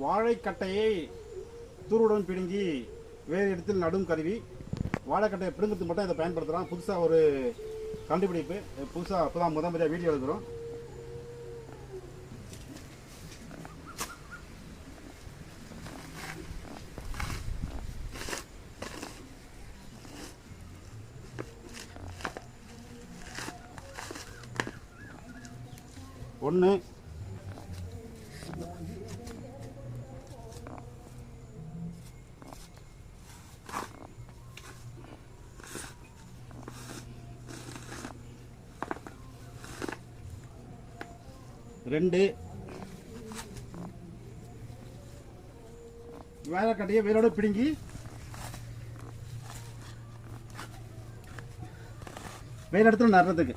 வாழைக்கட்டையை தூருடன் பிடுங்கி வேறு இடத்தில் நடும் கருவி. வாழைக்கட்டையை பிடுங்கிறதுக்கு மட்டும் இதை பயன்படுத்துகிறோம். புதுசாக ஒரு கண்டுபிடிப்பு, புதுசாக அப்போ தான் முறையாக வீடியோ எடுக்கிறோம். ஒன்று, ரெண்டு, வாழைக்கட்டையை வேரோட பிடுங்கி வேறு இடத்துல நடுறதுக்கு.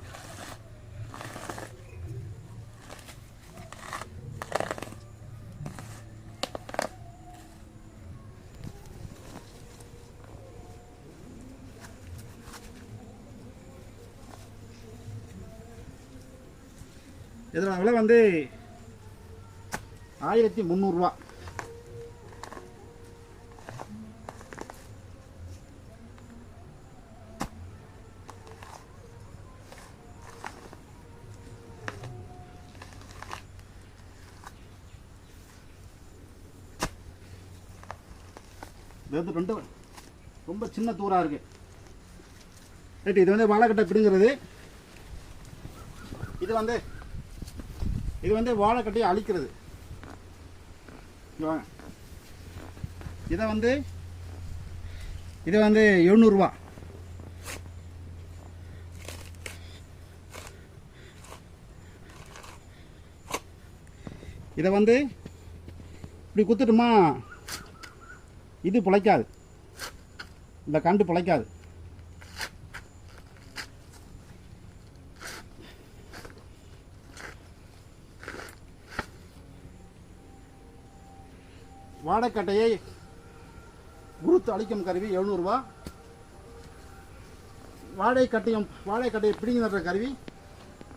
இதோட விலை வந்து 1300 ரூபா. இது வந்து ரொம்ப சின்ன தூரா இருக்கு. ரைட், இது வந்து வாழைக்கட்டை பிடுங்கிறது. இது வந்து வாழைக்கட்டையை அழிக்கிறது. வாங்க, இது வந்து 700 ரூபா. இதை வந்து இப்படி குத்துட்டுமா, இது பிழைக்காது, இந்த கண்டு பிழைக்காது. வாழைக்கட்டையை குருத்து அழிக்கும் கருவி 700 ரூபா. வாழைக்கட்டையை பிடிங்கி நடுற கருவி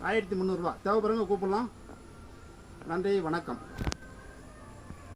1300 ரூபா. தேவைப்படுறவங்க கூப்பிடலாம். நன்றி, வணக்கம்.